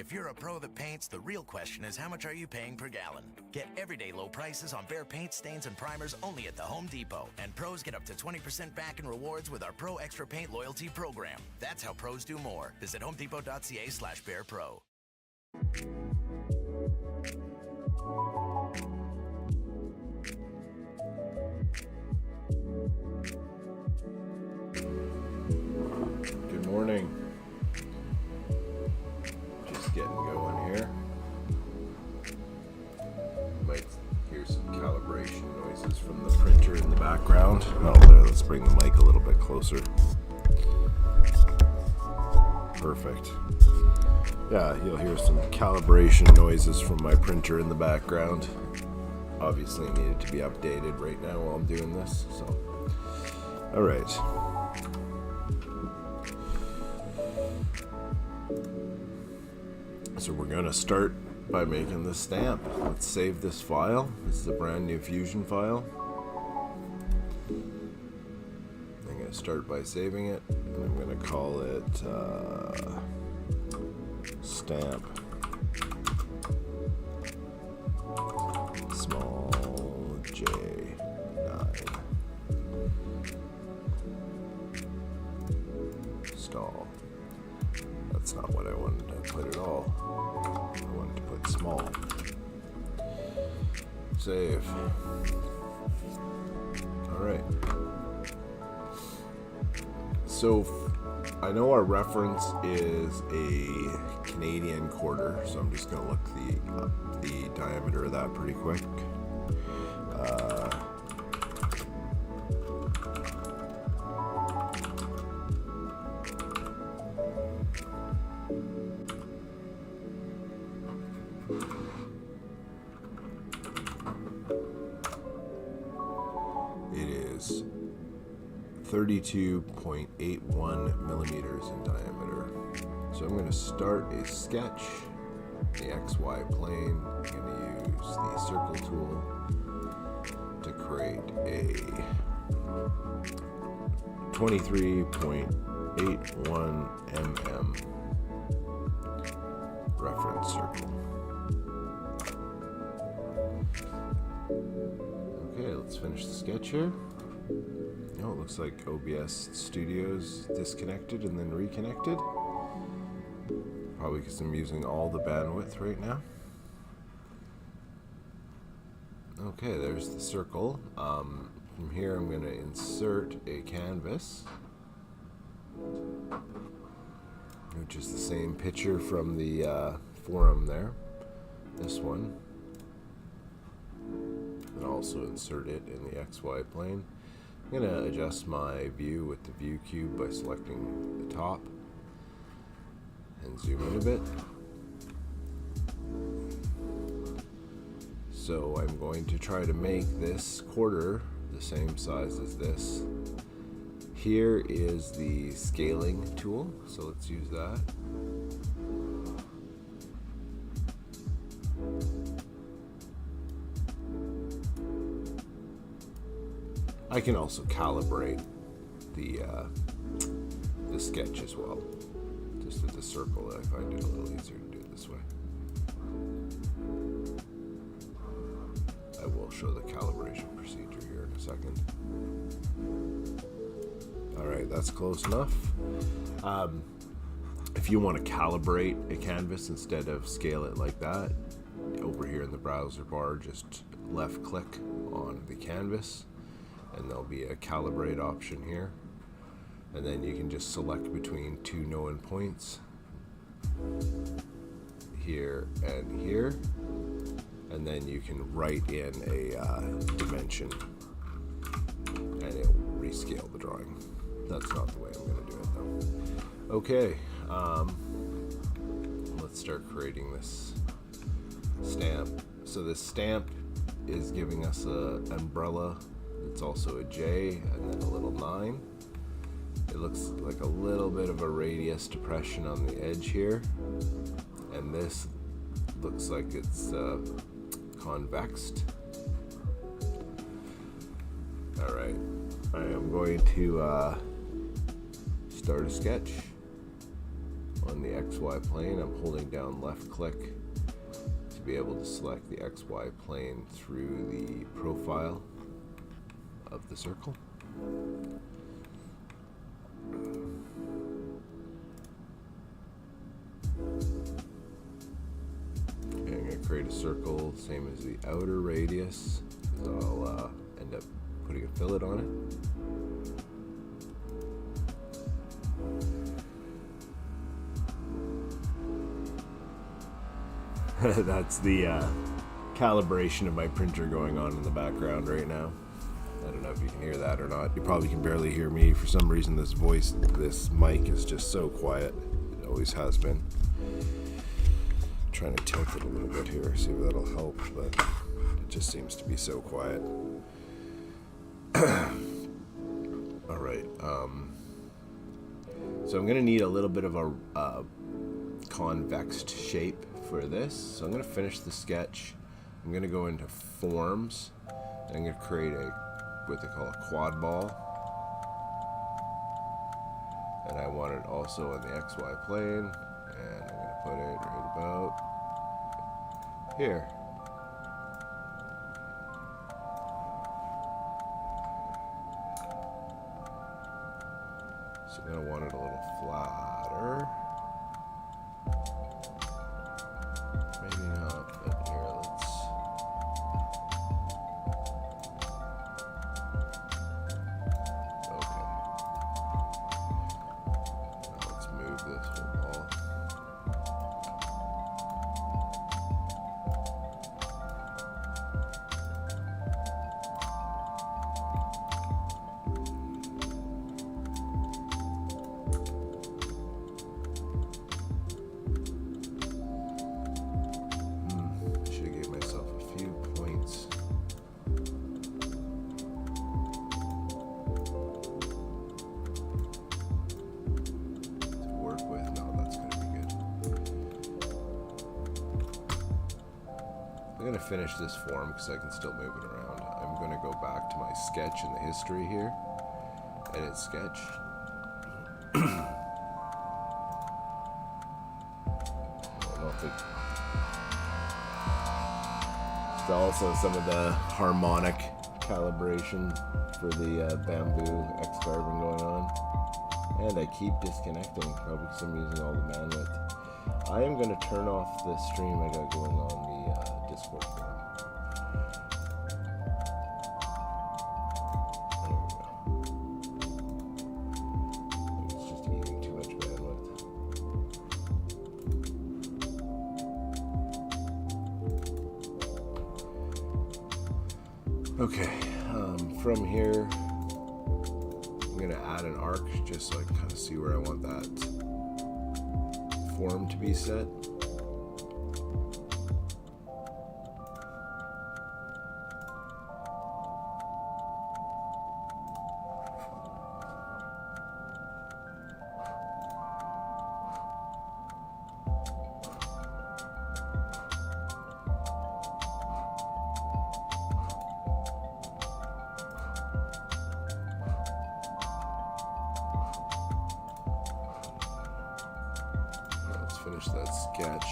If you're a pro that paints, the real question is how much are you paying per gallon? Get everyday low prices on Behr paint, stains, and primers only at the Home Depot. And pros get up to 20% back in rewards with our Pro Extra Paint loyalty program. That's how pros do more. Visit homedepot.ca/BehrPro. Good morning. Just getting going here. You might hear some calibration noises from the printer in the background. Oh, there, let's bring the mic a little bit closer. Perfect. Yeah, you'll hear some calibration noises from my printer in the background. Obviously needed to be updated right now while I'm doing this, so. All right. So we're going to start by making the stamp. Let's save this file. This is a brand new Fusion file. I'm going to start by saving it, and I'm going to call it stamp small j9 stall. That's not what I wanted to put at all. I wanted to put small. Save. Alright. So I know our reference is a Canadian quarter, so I'm just going to look the diameter of that pretty quick. It is 32.81 millimeters in diameter. So I'm going to start a sketch, the XY plane. I'm going to use the circle tool to create a 23.81 mm reference circle. Okay, let's finish the sketch here. Oh, it looks like OBS Studio's disconnected and then reconnected. Probably because I'm using all the bandwidth right now. Okay, there's the circle. From here I'm going to insert a canvas, which is the same picture from the forum there. This one. And also insert it in the XY plane. I'm going to adjust my view with the view cube by selecting the top and zoom in a bit. So I'm going to try to make this quarter the same size as this. Here is the scaling tool, so let's use that. I can also calibrate the sketch as well, just with the circle. I find it a little easier to do it this way. I will show the calibration procedure here in a second. Alright, that's close enough. If you want to calibrate a canvas instead of scale it like that, over here in the browser bar, just left click on the canvas and there'll be a calibrate option here, and then you can just select between two known points here and here, and then you can write in a dimension and it will rescale the drawing. That's not the way I'm going to do it though. Okay, let's start creating this stamp. So this stamp is giving us an umbrella. It's also a J and then a little 9. It looks like a little bit of a radius depression on the edge here, and this looks like it's convexed. Alright, I am going to start a sketch. on the XY plane. I'm holding down left click to be able to select the XY plane through the profile of the circle. Okay, I'm going to create a circle, same as the outer radius, because I'll end up putting a fillet on it. That's the calibration of my printer going on in the background right now. I don't know if you can hear that or not. You probably can barely hear me. For some reason this mic is just so quiet. It always has been. I'm trying to tilt it a little bit here, see if that'll help, but it just seems to be so quiet. Alright, so I'm going to need a little bit of a convexed shape for this. So I'm going to finish the sketch. I'm going to go into forms, and I'm going to create what they call a quad ball. And I want it also on the XY plane, and I'm going to put it right about here. So I'm going to want it a little flatter. Maybe not, but here, let's... Okay. Now let's move this whole ball. I'm going to finish this form because I can still move it around. I'm going to go back to my sketch in the history here. Edit sketch. I don't think... There's also some of the harmonic calibration for the bamboo X-carving going on. And I keep disconnecting, probably because I'm using all the bandwidth. I am going to turn off the stream I got going on the Discord forum. There we go. It's just eating too much bandwidth. Okay, from here, I'm going to add an arc just so I can kind of see where I want that form to be set. Finish that sketch.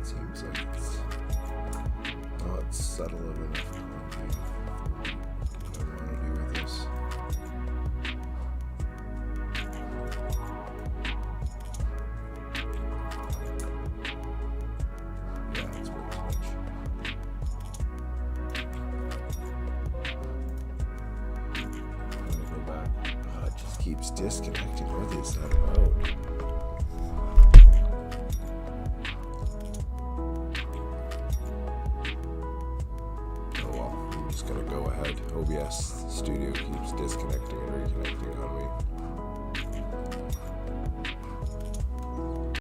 Seems like it's not subtle enough. What I want to do with this. Yeah, it's way too much. I'm gonna go back. Oh, it just keeps disconnecting. What is that about? Oh well, I'm just gonna go ahead. OBS Studio keeps disconnecting and reconnecting on me.